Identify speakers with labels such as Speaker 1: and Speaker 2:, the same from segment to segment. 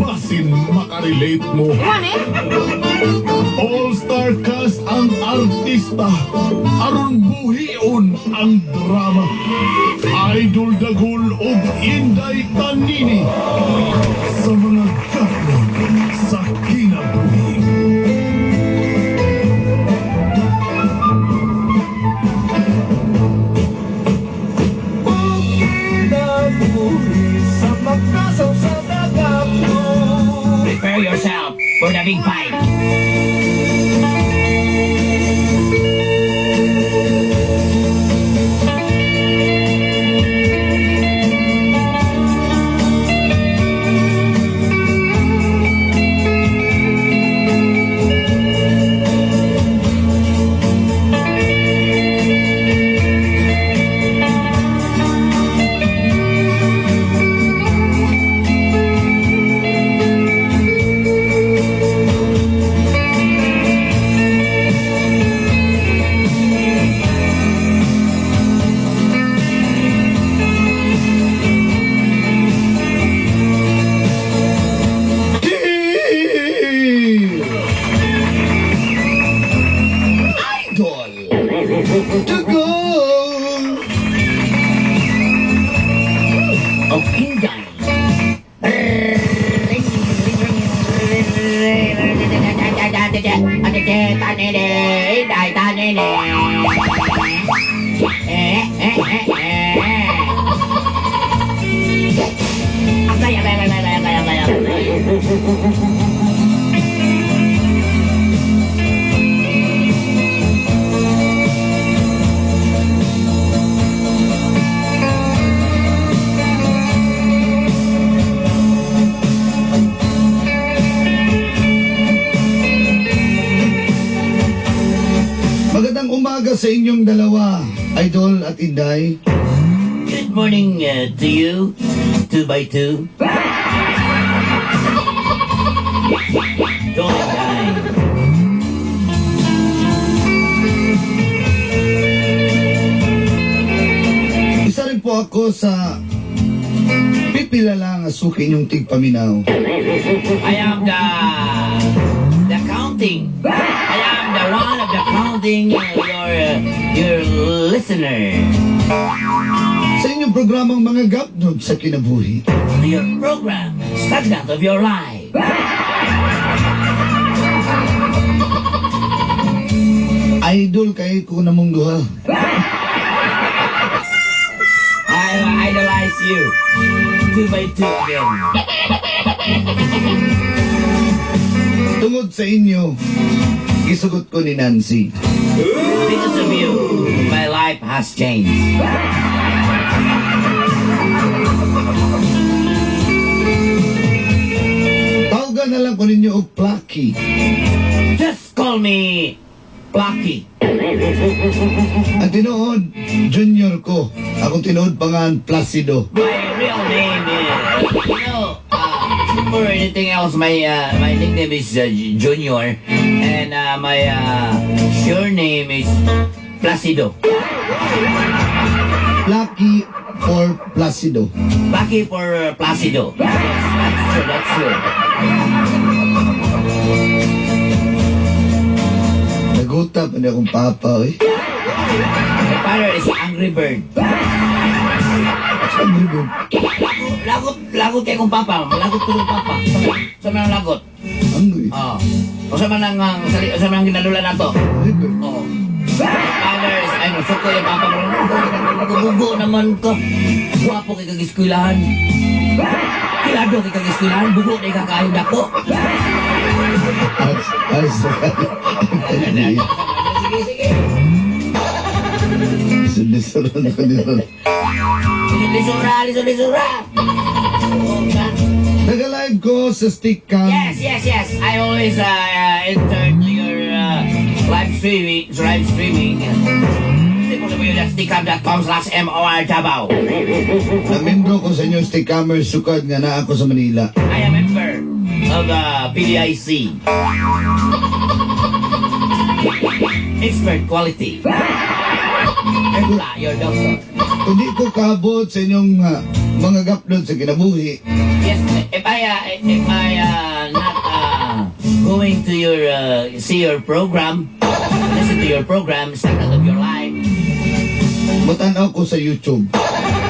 Speaker 1: basin makarelate mo. All-star cast ang artista, aron buhion ang drama. Idol Dagul ug Inday Tanini sa mga kaplon sa kinabuhi.
Speaker 2: Prepare yourself for the big fight.
Speaker 3: Magandang umaga sa inyong dalawa, Idol at Inday.
Speaker 2: Good morning to you, 2x2. Don't die.
Speaker 3: Isa rin po ako sa pipila lang asukin yung tigpaminaw.
Speaker 2: I am the counting. I am the one of the counting your listener.
Speaker 3: Sa inyong programang mga gapdog sa kinabuhi.
Speaker 2: Your program, stagnant of your life.
Speaker 3: Idol kay ko na mong duha.
Speaker 2: I idolize you. 2x2 again.
Speaker 3: Tungod sa inyo, isugot ko ni Nancy.
Speaker 2: Because of you, my life has changed.
Speaker 3: Tawagan na lang ko ninyo og Plucky.
Speaker 2: Just call me Plucky.
Speaker 3: Ang tinuod, junior ko. Akong tinuod pangan Placido.
Speaker 2: My real name is, before anything else, my nickname is Junior, and my surname is Placido.
Speaker 3: Plucky or Placido.
Speaker 2: Plucky for Placido. Yes, that's true, that's true.
Speaker 3: Naguta pa na akong papa, eh.
Speaker 2: My father is Angry Bird.
Speaker 3: Sabi ko,
Speaker 2: Lagot kayo kong papa. Lagot ko kong papa. Sa mga lagot.
Speaker 3: anggoy.
Speaker 2: Oo. O sa mga ginalula na to. Oo. Fathers, ano, suko yung papa mo. Gugugo naman ko. Guwapo kay kagiskwelahan. Kilado kay kagiskwelahan. Bugo na ikakain ako.
Speaker 3: Ay, sorry.
Speaker 2: Sige, sige.
Speaker 3: Lisod-lisoran ko dito.
Speaker 2: Lisura.
Speaker 3: Nag-live ko sa Stickcam.
Speaker 2: Yes. I always enter to your live streaming. Hindi mo naman yun, stickcam.com/MOR Davao.
Speaker 3: Namembro ko sa inyong Stickcamer sukad nga na ako sa Manila.
Speaker 2: I am member of PDIC. Expert quality. Erla, your doctor.
Speaker 3: Kung di ko kabot sa inyong mga gapdod sa kinabuhi,
Speaker 2: Yes, if I going to your, see your program, listen to your program, Standard of Your Life.
Speaker 3: Matanaw ko sa YouTube.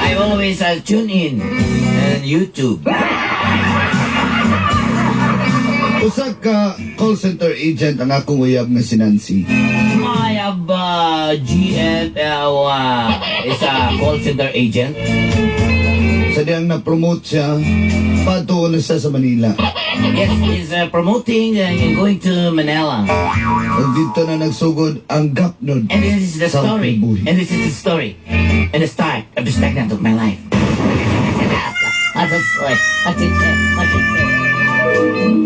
Speaker 2: I always tune in on YouTube.
Speaker 3: Usa ka call center agent ang akong uyab nga si Nancy.
Speaker 2: I have GF is a call center agent.
Speaker 3: Sa diyang na-promote siya, patuon na siya sa Manila.
Speaker 2: Yes, he's promoting going to Manila.
Speaker 3: At dito na nagsugod ang gapnod.
Speaker 2: And this is the
Speaker 3: sa
Speaker 2: story.
Speaker 3: buhi.
Speaker 2: And this is the story. And the start of the stagnant of my life. What's it say? What's it say? What's it say?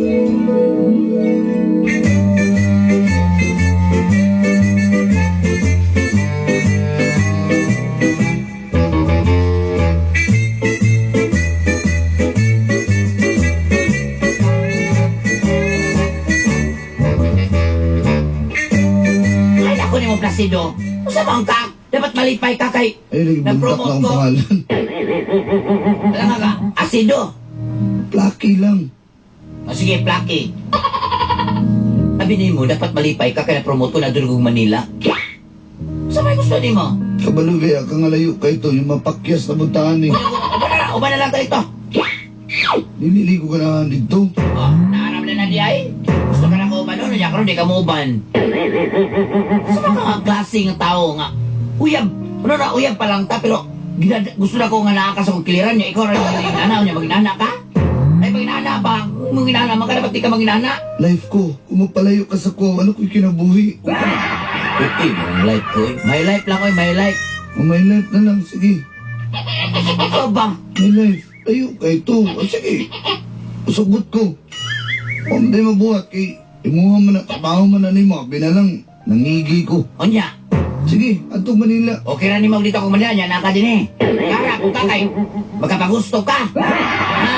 Speaker 2: Ay, naku ni mo, Placido. Usa bang ka? Dapat malipay ka kay
Speaker 3: Ay, nagbuntak na
Speaker 2: na-promote
Speaker 3: ang
Speaker 2: ko.
Speaker 3: pangalan.
Speaker 2: Alam ka, asido.
Speaker 3: Plucky lang.
Speaker 2: O sige, Plucky. Sabi ni mo, dapat malipay ka kaya na-promote ko na Durugong Manila. Sa may gusto ni mo?
Speaker 3: Kabalugay, kang alayo ka ito, yung mapakyas na buntaan eh.
Speaker 2: Uba na lang tayo ito.
Speaker 3: Nililigo ka na dito.
Speaker 2: Oh, naarap na di ay. Gusto ka na kauban doon, niya karon di ka mauban. Sa mga klaseng tao nga, uyab, ano na, uyab pa lang ta, pero gusto na ko nga naakas akong kiliran niya, ikaw rin yung inana niya, maginana ka? Ay, maginana ba? Kung maginana, magkadapat di ka maginana?
Speaker 3: Life ko, kung mapalayo ka sa ko, ano ko'y kinabuhi?
Speaker 2: Okay, may life ko eh. May life lang ko eh, may life.
Speaker 3: May life na lang, sige.
Speaker 2: Ikaw ba?
Speaker 3: May life. Layo ka ito. O sige. Usugot ko. Kung di mabuhat kay imuha man na trabaho man na nimo, binalang nangigi ko.
Speaker 2: Onya,
Speaker 3: Sige, ato Manila.
Speaker 2: okay na ni mo dito kung manila, yan ka din eh. Kara, kung kakay, magkapagusto ka. Ha?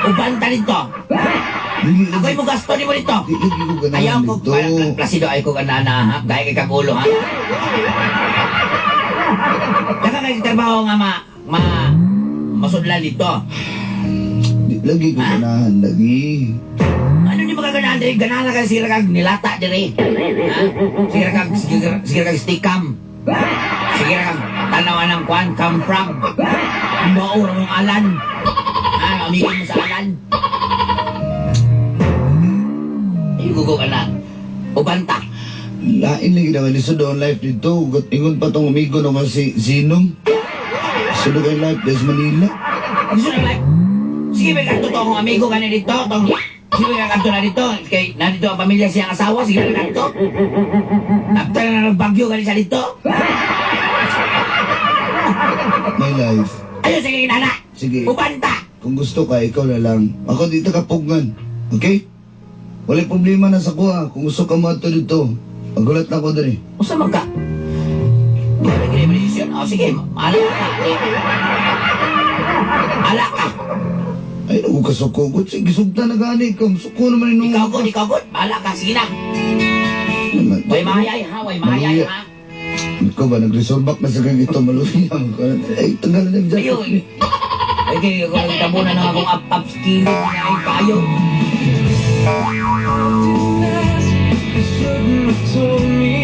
Speaker 2: Ubanta dito.
Speaker 3: Dili
Speaker 2: Ako'y
Speaker 3: lagi,
Speaker 2: mo gasto ni mo dito.
Speaker 3: di lagi ko
Speaker 2: Ayaw
Speaker 3: ganahan
Speaker 2: ko,
Speaker 3: dito.
Speaker 2: Placido ay ko ganana ha. Dahil kay kagulo ha. Daga kay trabaho nga masudlan dito.
Speaker 3: Di lagi ko
Speaker 2: Ha?
Speaker 3: ganahan lagi.
Speaker 2: Ano ni magaganahan diri? Ganala ka sira kag nilata diri. Ha? Sira kag stikam. Sira kag tanawan ng kwan, kamprag. Maura mong alan. Ha, amigin mo sa alan. Igugo ka na. Ubanta.
Speaker 3: Lain lagi naman ni Sudon life dito. Ugat ingon pa tong amigo naman si Zinong. Sudon kay life des Manila.
Speaker 2: Gusto na like? Sige, may kanto to akong amigo ka na dito. Sige, may kanto na dito. Kay, nandito ang pamilya siyang asawa. Sige, may kanto. After na nagbagyo ka siya dito.
Speaker 3: My life.
Speaker 2: Ayun, sige, inana.
Speaker 3: Sige.
Speaker 2: Ubanta.
Speaker 3: Kung gusto ka, ikaw na lang. Ako dito kapugngan. Okay? Wala problema na sa kuha. Kung gusto ka mo ito dito, magulat na ako dali.
Speaker 2: Usa man ka? Di ba nagkira mo desisyon? O, sige, ala ka. Ala ka.
Speaker 3: Ay, naku kasukugod. Sige, sugta na gani ka. Suko naman inong...
Speaker 2: Ikaw good. Ala ka, sige na. Way mahayay ha, way mahayay ha.
Speaker 3: Ikaw ba, nag-resolve back na sa ganito, maluyang. Ay, tagal na yung
Speaker 2: Ayun.
Speaker 3: jacket.
Speaker 2: Ay, kaya kung nagtabunan na akong upskill na ay kayo.
Speaker 4: You shouldn't have told me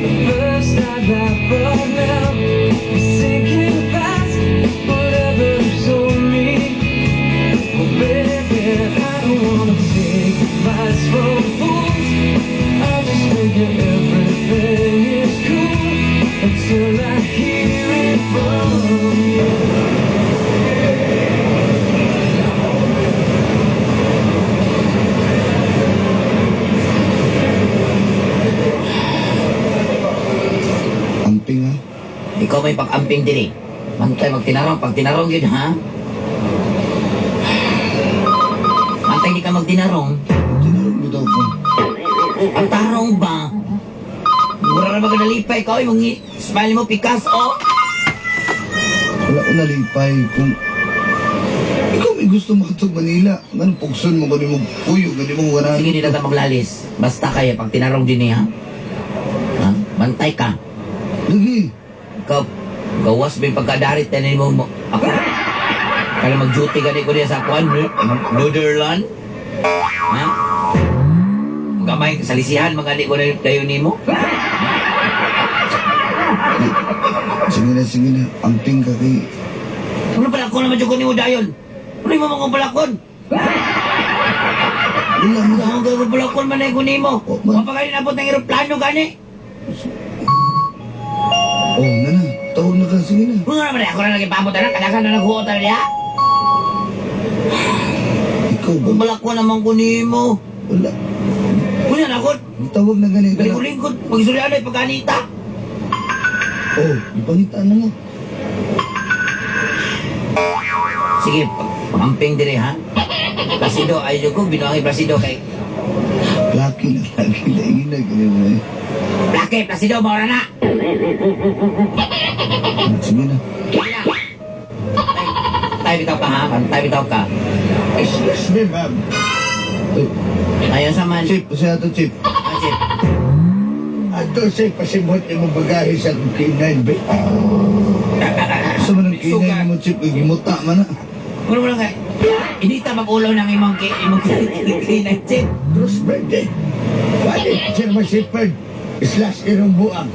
Speaker 4: the first night that but now I'm sinking fast. Whatever you told me, well, baby, I don't wanna take advice from fools. I just figure everything is cool until I hear it from you.
Speaker 3: Amping ha.
Speaker 2: Ikaw may pag-amping din eh. Mantay magtinarong, pag tinarong yun ha. Mantay di ka magtinarong.
Speaker 3: Tinarong dito ako.
Speaker 2: Ang tarong ba? Mura na ba ka nalipay? Ikaw yung smile mo, pikas, oh.
Speaker 3: Wala ko nalipay. Kung... Ikaw may gusto makatog Manila. Ano, pugson mo, gani mo kuyo, gani mo wala.
Speaker 2: Sige, di na tayo maglalis. Basta kaya, pag tinarong din eh, ha? Ha? Bantay ka.
Speaker 3: Lagi.
Speaker 2: Ikaw, gawas ba yung pagkadarit na mo ako? Kaya mag-duty ka ko diya sa Kwan, Netherland? Ha? gamay salisihan mga di ko na dayon nimo.
Speaker 3: Sige na. Amping ka kay...
Speaker 2: Ano pala ko naman jud ko nimo dayon? Ano mo mga balakon?
Speaker 3: Wala mo.
Speaker 2: Ang gagawin balakon man ay ko nimo. Mapagaling na po ng eroplano gani.
Speaker 3: Oh, na. Tawag na ka. Sige na.
Speaker 2: Kung naman ako na nagipamot na kadakan na naghuot na niya.
Speaker 3: Ikaw ba?
Speaker 2: Balakon naman ko nimo.
Speaker 3: Wala.
Speaker 2: Kunya na ako.
Speaker 3: Tawag na ganito.
Speaker 2: Lingkod-lingkod. Pag-isurihan ay pagkanita.
Speaker 3: Oh, ipangitaan na mo.
Speaker 2: Sige, pamamping dire ha. Plasido, ayaw ko, binuangi Plasido kay...
Speaker 3: Laki na. Inginag.
Speaker 2: Laki, Plasido, maura na.
Speaker 3: Sige na.
Speaker 2: Sige na. Tayo bitaw ka ha, tayo bitaw ka.
Speaker 3: Excuse me, ma'am.
Speaker 2: Ayaw sa man.
Speaker 3: Chip, siya to, Chip.
Speaker 2: Chip.
Speaker 3: Ato sa'y pasimot mo bagahe sa K9, ba? Sa man ang K9 mo, Chip, igimuta man na.
Speaker 2: Mula mo lang kay. Inita mag-ulaw ng imong kinag Chip.
Speaker 3: Terus, birthday. Wali, siya masipad. Slash irong buang.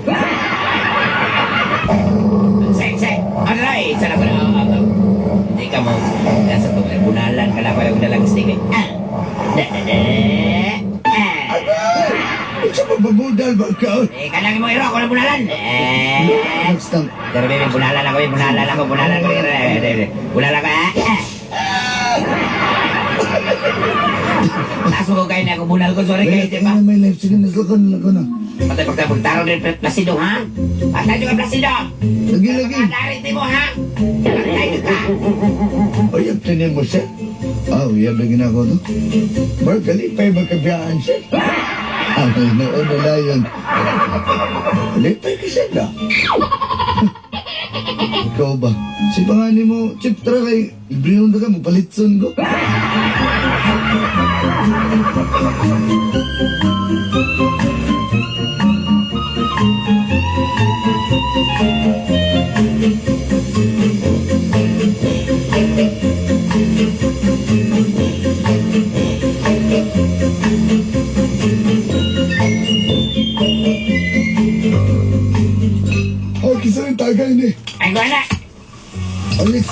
Speaker 2: Say. Ano na eh, sana ko na. Hindi ka mo. Nasa itong bunalan ka na ko yung dalang stick eh.
Speaker 3: Sa mababudal ba ka?
Speaker 2: Kanang mo iro ako ng bunalan.
Speaker 3: Next time.
Speaker 2: Pero may bunalan ako. Bunalan ko Taas mo ko kayo na ako bunal ko. Sorry kayo, di ba?
Speaker 3: May life. Sige, naslakon na.
Speaker 2: Patay pagtaro din Plasido, ha? Patay juga Plasido.
Speaker 3: Lagi.
Speaker 2: Patarit mo, ha? Patay ka.
Speaker 3: Uyab tinin mo siya. Uyab na ginagawa to. Margali pa'y magkabiyaan siya. Noon na yun. Lipay ka siya na. Ikaw ba? Si pangani mo, Chip, tara kay ibriyon na ka, magpalitson ko. Kisa rin tagay ni.
Speaker 2: Ay, ko na.
Speaker 3: Alik.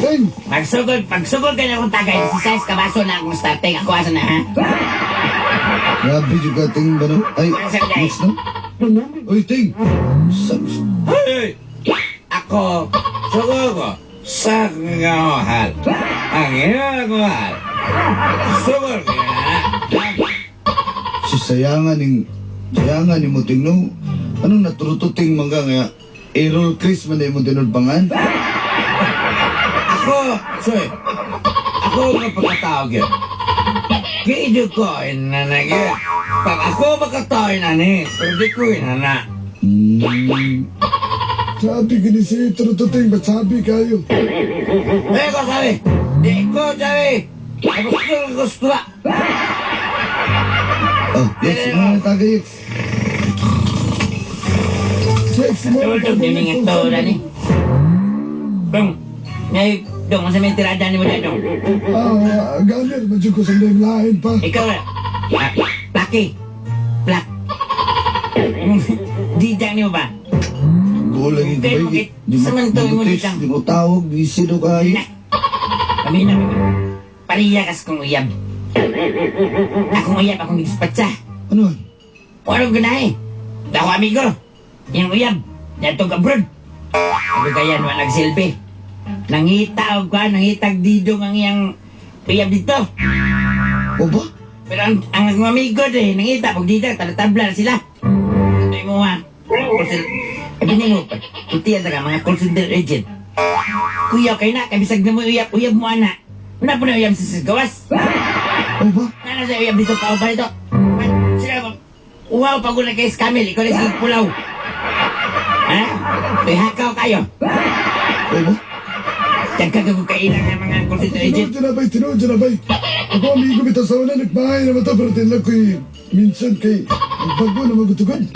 Speaker 3: Ren.
Speaker 2: Pagsugod ka na kung tagay. Si size kabaso na akong starting. Ako asa na, ha?
Speaker 3: Grabe juga ting ba no? Ay, next no? Uy, ting.
Speaker 2: Hey! Ako, sugod ko. Sa ngahal. Ang ginagawa. Sugod ko na.
Speaker 3: Sayangan ni mo ting no? Anong naturututing mga nga? Errol Chris man mo tinulbangan?
Speaker 2: Ako nga pagkatawag yun. Kaido ko, inanagyan. Pag ako magkatawag na ni, pero di ko inana.
Speaker 3: Sabi ka ni si turututing, ba't sabi kayo?
Speaker 2: Di ko sabi. Ako gusto ba?
Speaker 3: Oh, yes, mga tagay.
Speaker 2: Tulog din ng ito na ni. Dong, masa may tirada ni mo dyan, Dong?
Speaker 3: Gamer, medyo ko sa lain pa.
Speaker 2: Ikaw na. Plaki. Plak. Di dyan ni mo ba?
Speaker 3: Bulang
Speaker 2: Okay,
Speaker 3: ito ba?
Speaker 2: okay. Samantawin mo dito.
Speaker 3: Di mo tawag, di sino kayo.
Speaker 2: Kami na. Pariya kas kong uyab. Akong uyab, akong dispatcha.
Speaker 3: Ano?
Speaker 2: Walang ganahe. Dako amigo. Yung uyab. Datong abroad. Sabi kaya naman nagsilbi. Nangita o ka, nangitag didong ang iyang uyab dito.
Speaker 3: O ba?
Speaker 2: Pero ang akong amigo de, nangita pag dito, talatabla na sila. Sabi mo ha. Sabi mo, tutiyan na ka, mga call center agent. Kuya, kayo na, kabisag na mo uyab mo anak. Wala po na uyab sa gawas.
Speaker 3: O ba?
Speaker 2: Nana sa uyab dito pa o ba ito? Sila ba? Uwaw, pag una kayo sa kamil, ikaw na sa pulaw. Ha? May hakaw kayo.
Speaker 3: O ba?
Speaker 2: Diyan ka kainan ng mga call center agent.
Speaker 3: Tinod dyan na bay. Ako amigo bitaw sa una, nagbahay naman ito, pero tinlag ko minsan kay nagbago na magutugan.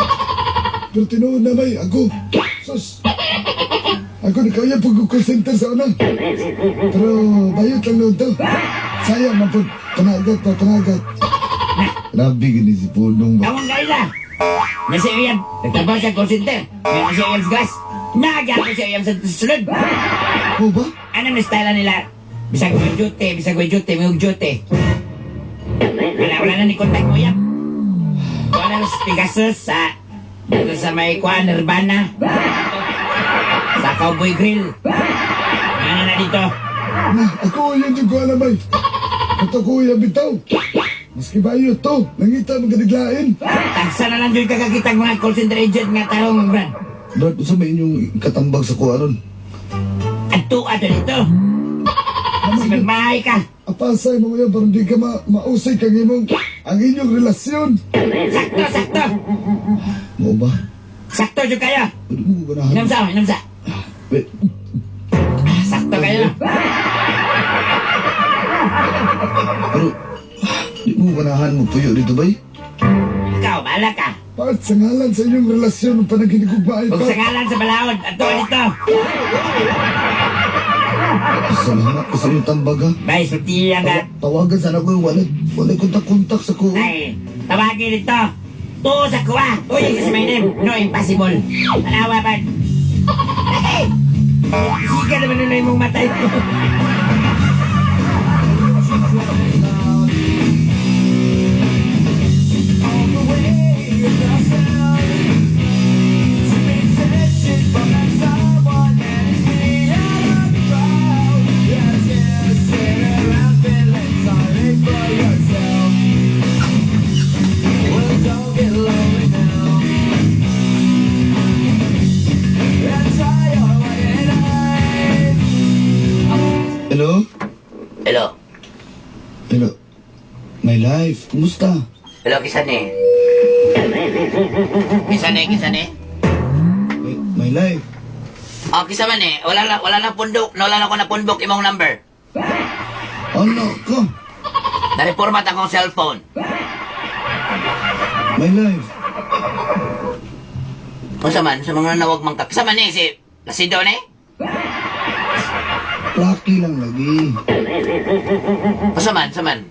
Speaker 3: Pero tinood na bay, ako. Sus. Ako nakaya pag-call center sa una. Pero bayot lang noon to. Sayang man po, tanagat. Grabe gini si Punong ba?
Speaker 2: Tawang kayo na. May si Uyab. Nagtrabaho siya call center. May si Uyab sa gas. Nagagawa si Uyab sa sunod.
Speaker 3: O ba?
Speaker 2: Ano na style nila? Bisag may duty, may duty. Wala na ni kontak mo Uyab. Wala na sa Pegasus sa... Dito sa may kuha, Nirvana. Sa Cowboy Grill. Ano na dito?
Speaker 3: Ako yun yung ko alamay. At ako yung bitaw. Maski ba yun to, nangita magadiglain.
Speaker 2: Tagsa na lang doon kakakitag mga call center agent nga tarong, Brad.
Speaker 3: Brad, sa may inyong katambag sa kuha ron?
Speaker 2: Ato dito. Kasi magmahay ka.
Speaker 3: Apasay mo yan, parang di ka mausay kang imong ang inyong relasyon.
Speaker 2: Sakto.
Speaker 3: Mo ba?
Speaker 2: Sakto dyan kayo.
Speaker 3: Ano mo ganahan?
Speaker 2: Inamsa.
Speaker 3: Wait,
Speaker 2: Sakto kayo.
Speaker 3: pero di mo ganahan mo puyo dito bay?
Speaker 2: Ikaw, bahala ka.
Speaker 3: Part sa ngalan sa inyong relasyon ng panaginigugbaay
Speaker 2: Huwag
Speaker 3: pa.
Speaker 2: sa ngalan sa balahod. Ato dito.
Speaker 3: Salamat ka sa inyong tambag ha.
Speaker 2: Bay, sutiya ka.
Speaker 3: Tawagan sana ko yung walay kontak-kontak sa kuha.
Speaker 2: Ay, tawagin dito. To sa kuha. Uy, this is my name. No, impossible. Alawa ba? Ay! Siga naman nunay mong matay ko.
Speaker 3: Hello?
Speaker 2: Hello.
Speaker 3: Hello? My life, kumusta?
Speaker 2: Hello, Kisane. Kisane.
Speaker 3: My life.
Speaker 2: Oh, Kisaman eh. Wala na pundok. Wala na ko na pundok imong number.
Speaker 3: Ano ka?
Speaker 2: Na-reformat akong cellphone.
Speaker 3: My life.
Speaker 2: O saman, sa mga nawag mang Kisaman eh, si Lasido eh?
Speaker 3: Lucky lang lagi.
Speaker 2: O saman.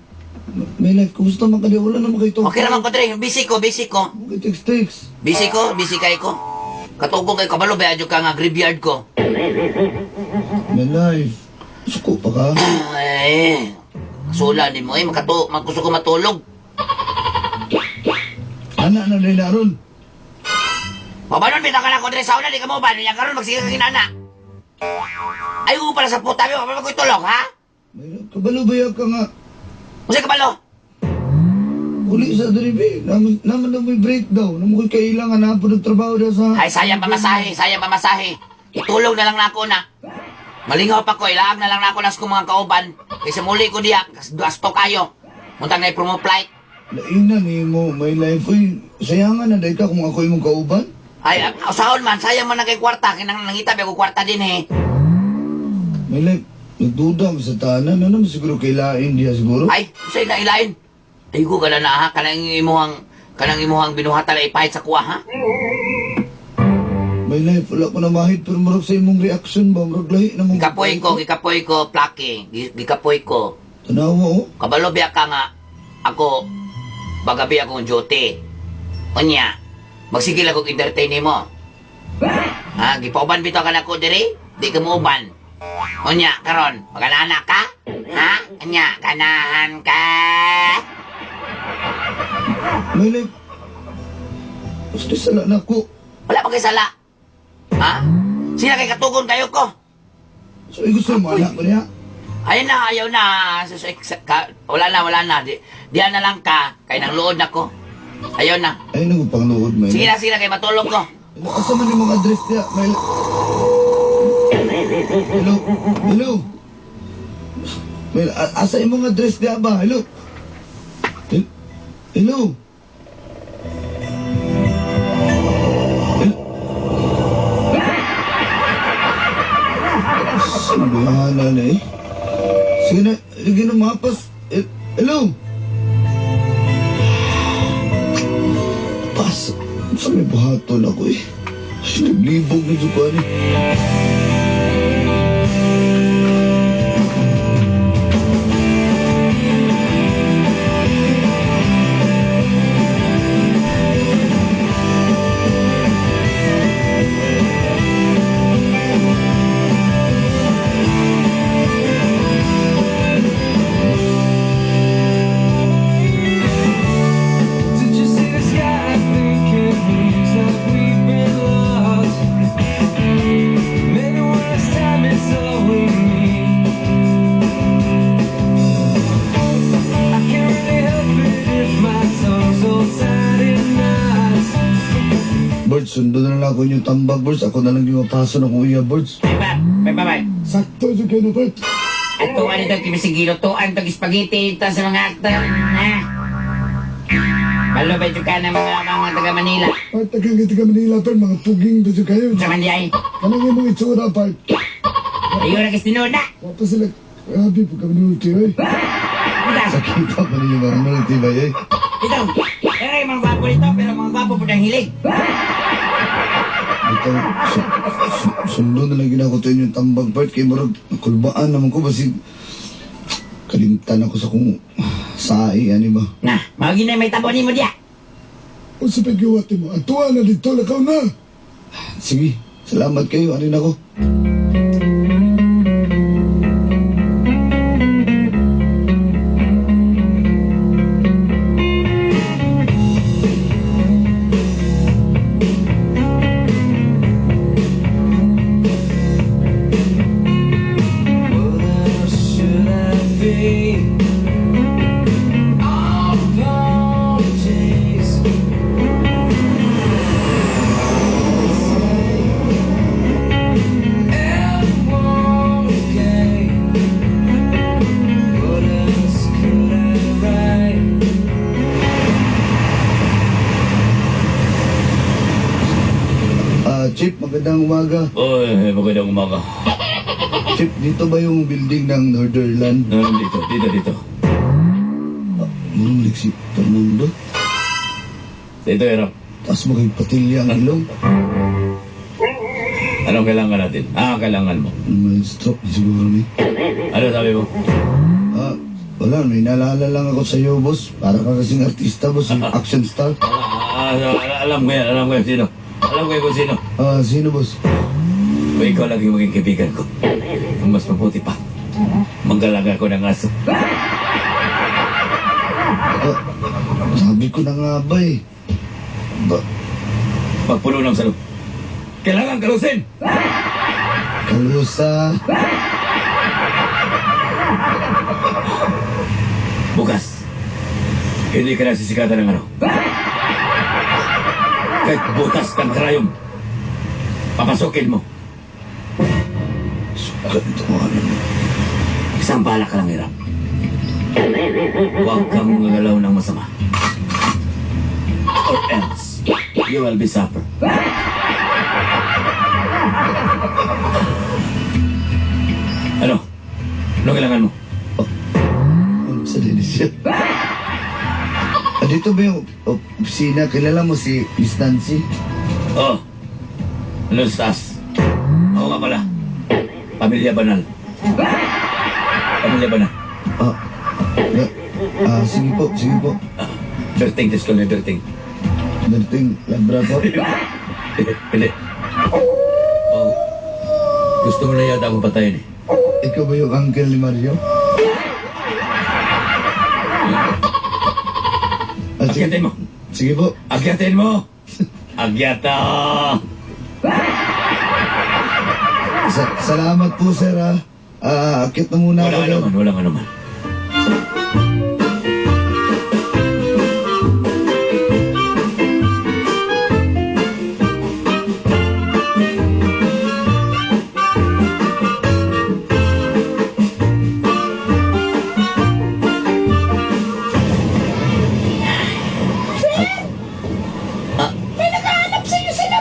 Speaker 3: My life, kumusta man ka di? Wala naman kayo to.
Speaker 2: Okay naman ko, Dre. Busy ko.
Speaker 3: Okay, text.
Speaker 2: Busy kay ko. Katugong kay kabalo, bayadyo ka nga graveyard ko.
Speaker 3: My life. Suko pa ka?
Speaker 2: Ay, sula din mo eh. Maggusto ko matulog.
Speaker 3: Anak na nila ron.
Speaker 2: Mabanon, bitaw ka na ko, Dre. Sauna, di ka mo ba? Niya karon magsiga ka kinana. Ay, ko pala sa puta. Mapapag ko'y tulog, ha?
Speaker 3: My life, kabalo ba ka nga?
Speaker 2: Kasi kabalo.
Speaker 3: Uli sa deribi. Naman na may breakdown. Naman ko'y kailangan na po nagtrabaho daw sa...
Speaker 2: Ay, sayang pamasahe. Itulog na lang na ako na. Malingaw pa ko, ilaag na lang na ako nas kong mga kauban. Kasi muli ko diya, gasto kayo. Muntang na promo flight.
Speaker 3: Lainan eh mo, my life. Uy, sayangan na dahil ka kung ako yung kauban.
Speaker 2: Ay, usahon man, sayang man na kay kwarta. Kinang nangitabi ako kwarta din eh.
Speaker 3: My life, nagduda mo sa tanan. Ano naman siguro kailain diya siguro?
Speaker 2: Ay, usay na ilain. Ay ko ka na ha, kanang imuhang binuhata na ipahit sa kuha ha.
Speaker 3: My life, wala ko na mahit pero marag sa imong reaction ba? Marag lahi na mong...
Speaker 2: Gikapoy ko, Plaki. Gikapoy ko.
Speaker 3: Tanawa oh.
Speaker 2: Kabalo biya ka nga, ako, bagabi akong duty. Onya, magsigil akong entertain mo. Ha, gipauban bitaw ka na ko diri? Di ka mo uban. Onya, karon, magananak ka? Ha? Onya, ganahan ka?
Speaker 3: My life, basta sala na ko.
Speaker 2: Wala pa kay sala. Ha? Sila kay katugon kayo ko.
Speaker 3: So, gusto mo anak ko niya?
Speaker 2: Ayaw na. Wala na. Diyan na lang ka. Kaya nang luod na ko. Ayaw na.
Speaker 3: Ay, nagpangluod, my
Speaker 2: Sige
Speaker 3: life.
Speaker 2: na, kay matulog ko.
Speaker 3: Asa man yung mga address niya, my life? Hello? My life, asa yung mga address niya ba? Hello? Hello? Bahala na eh. Sige na, lagi na mapas. Hello? Pas, sa may bahaton ako eh. Ay, naglibog na dyan eh. sundo na lang ako yung tambag, Birds. Ako na lang yung mapaso ng kuya, Birds.
Speaker 2: Bye.
Speaker 3: Sakto yung kayo, Bert.
Speaker 2: At kung ano ito, kimisigilo to, ang spaghetti ito sa mga aktor, ha? Malubay ito ka ng mga taga Manila.
Speaker 3: Part, tagang ka Manila, Bert. Mga puging doon kayo.
Speaker 2: Sa Mandiay.
Speaker 3: Kanang yung mga itsura, Part.
Speaker 2: Ayun na kasi tinuda.
Speaker 3: Tapos sila, grabe po kami nulti, eh.
Speaker 2: Ito,
Speaker 3: Sakita pa rin yung mga nulti ba, eh.
Speaker 2: pero yung mga gwapo nito, pero mga gwapo po ng hilig.
Speaker 3: Ito, sundo na lang ginakutin yung tambag, Part. Kaya marag, kulbaan naman ko, basi kalimtan ako sa kung saay, ano ba?
Speaker 2: Nah, mawagin na may tabonin mo diya.
Speaker 3: O sa pagkiwati mo, atuwa na dito, lakaw na. Sige, salamat kayo, anin ako.
Speaker 4: What else should I be? Apologies. Everyone's gay. What else could I write?
Speaker 3: Chief, magandang umaga.
Speaker 2: Oy, magandang umaga.
Speaker 3: Chief, dito ba yung building ng Northern?
Speaker 2: Dito.
Speaker 3: Yung si Fernando?
Speaker 2: Dito, Erap.
Speaker 3: Tapos magpatilya ang ilong.
Speaker 2: Anong kailangan natin? Kailangan mo.
Speaker 3: May stroke na siguro ni.
Speaker 2: Ano sabi mo?
Speaker 3: Wala, may naalala lang ako sa iyo, boss. Para ka kasing artista, boss. Yung action star.
Speaker 2: Alam ko yan, sino. Alam ko yan kung sino.
Speaker 3: Sino, boss?
Speaker 2: O ikaw lagi maging kaibigan ko. Ang mas mabuti pa. Manggalaga ko ng aso.
Speaker 3: Sabi ko na nga ba eh.
Speaker 2: Magpuno ng salog. Kailangan kalusin!
Speaker 3: Kalusa.
Speaker 2: Bukas, hindi ka na sisikatan ng ano. Kahit butas kang karayom, papasukin mo.
Speaker 3: Sukat ito ano.
Speaker 2: Isang bala ka lang, Hirap. Huwag kang gagalaw ng masama. Or else, you will be suffer. Ano? Ano kailangan mo?
Speaker 3: Ano sa dinis siya? Dito ba yung opisina? Kilala mo si Miss Nancy?
Speaker 2: Oh, ano stars? Ako nga pala. Pamilya Banal. Pamilya Banal.
Speaker 3: Sige po.
Speaker 2: Berting, test ko na Berting.
Speaker 3: Berting Labrador.
Speaker 2: Hindi. Oh, gusto mo na yata akong patayin eh.
Speaker 3: Ikaw ba yung uncle ni Mario?
Speaker 2: Agyatin mo.
Speaker 3: Sige po.
Speaker 2: Agyatin mo. Agyata.
Speaker 3: Salamat po, sir, ha. Akit na muna ako.
Speaker 2: Walang anuman.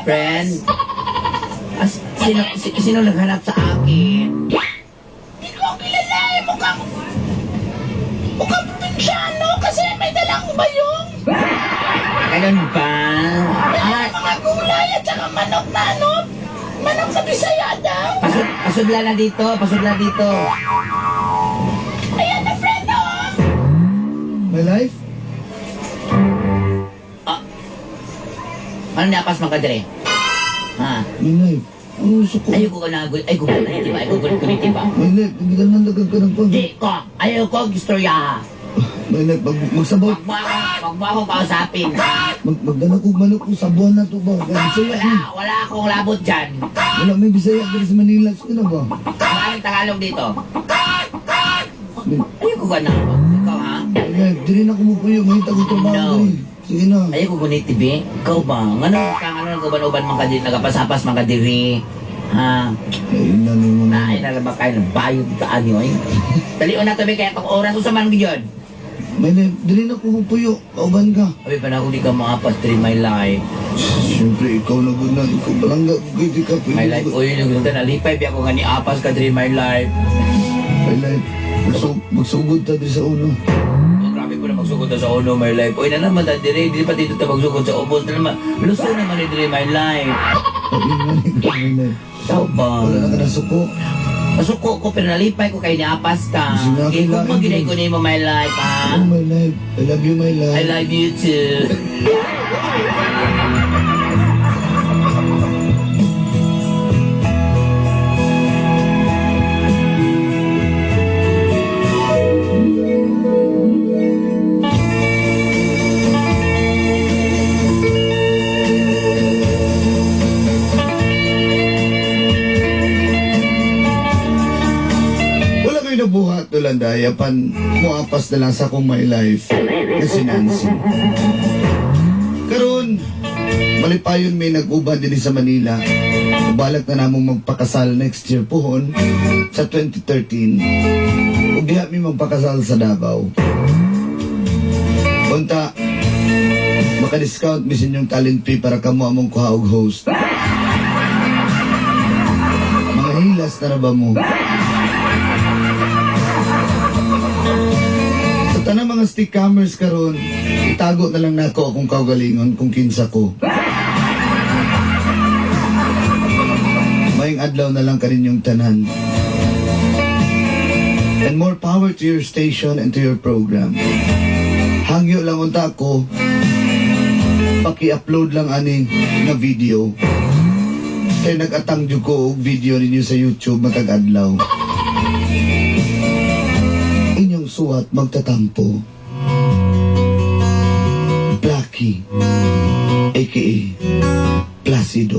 Speaker 2: Friend? Sino naghanap sa akin?
Speaker 5: Hindi ko kilala eh. Mukhang probinsyano kasi may dalang bayong.
Speaker 2: Ganun ba?
Speaker 5: May mga gulay at saka manok na ano. Manok na Bisaya daw.
Speaker 2: Pasudla na dito.
Speaker 5: Ayan na, friend, oh.
Speaker 3: My life?
Speaker 2: Ano napas magkadre? Ha?
Speaker 3: My life? Ano gusto ko?
Speaker 2: Ayoko ka na, ay gugulit ba?
Speaker 3: My life, hindi ka na nagag ka ng pag...
Speaker 2: Di ko, ayoko gistorya.
Speaker 3: My life, magsabaw.
Speaker 2: Wag mo akong kausapin.
Speaker 3: Magdala ko manok ko sa buwan na to ba? Bisaya.
Speaker 2: Wala akong labot dyan.
Speaker 3: Wala, may Bisaya dito sa Manila. Sino ba?
Speaker 2: Maraming Tagalog dito. Ayoko ka na. Ikaw ha?
Speaker 3: My life, di rin ako mo po yung mahita ko trabaho
Speaker 2: No.
Speaker 3: dali. Sige na.
Speaker 2: Ayaw ko gunit, tibi. Ikaw ba? Ano nagkaban-uban man ka din, nagapasapas man ka diri. Ha?
Speaker 3: Ayun na naman.
Speaker 2: Naay na lang ba kayo ng bayod sa anyo eh? Dalion na tabi kaya itong oras sa man gyud.
Speaker 3: May dili na ko puyo. Kauban ka.
Speaker 2: Abi pa na ako di ka maapas through my life.
Speaker 3: Siyempre, ikaw na gud na. Ikaw palangga. Pwede ka.
Speaker 2: My life, uy, yung nalipay, biya ko nga ni apas ka through my life.
Speaker 3: My life. Magsugod ta di sa uno.
Speaker 2: Oh, grabe ko na magsugod na sa uno, my life. Uy, na naman, dire, di pa dito ta magsugod sa ubos na naman. Luso naman ni dire, my life.
Speaker 3: Ayun na, my life.
Speaker 2: Ikaw ba?
Speaker 3: Wala na ka na suko.
Speaker 2: Masuko ko, pero nalipay ko kay ni apas ka.
Speaker 3: Sinabi
Speaker 2: Kaya kung
Speaker 3: lang
Speaker 2: maginay
Speaker 3: yun.
Speaker 2: ko ni mo, my life, ha?
Speaker 3: Oh, my life. I love you, my life.
Speaker 2: I love you too.
Speaker 3: Wala kayo nabuhat Dolanday, apan muapas na lang sa akong my life na si Nancy. Karon, malipayon may nag-uban din sa Manila. Balak na namong magpakasal next year pohon sa 2013. Ug diha mi magpakasal sa Davao. Unta, maka-discount mi sa inyong talent fee para kamo among kuha og host. Mga hilas na ba mo? Sa tanang mga stickcammers karon, itago na lang nako akong kaugalingon kung kinsa ko. Maying adlaw na lang kaninyong tanan. And more power to your station and to your program. Hangyo lang unta ko, paki-upload lang ani na video. Kaya nag-atang jud ko og video ninyo sa YouTube matag adlaw. Inyong suwat magtatampo. Blackie, aka Placido.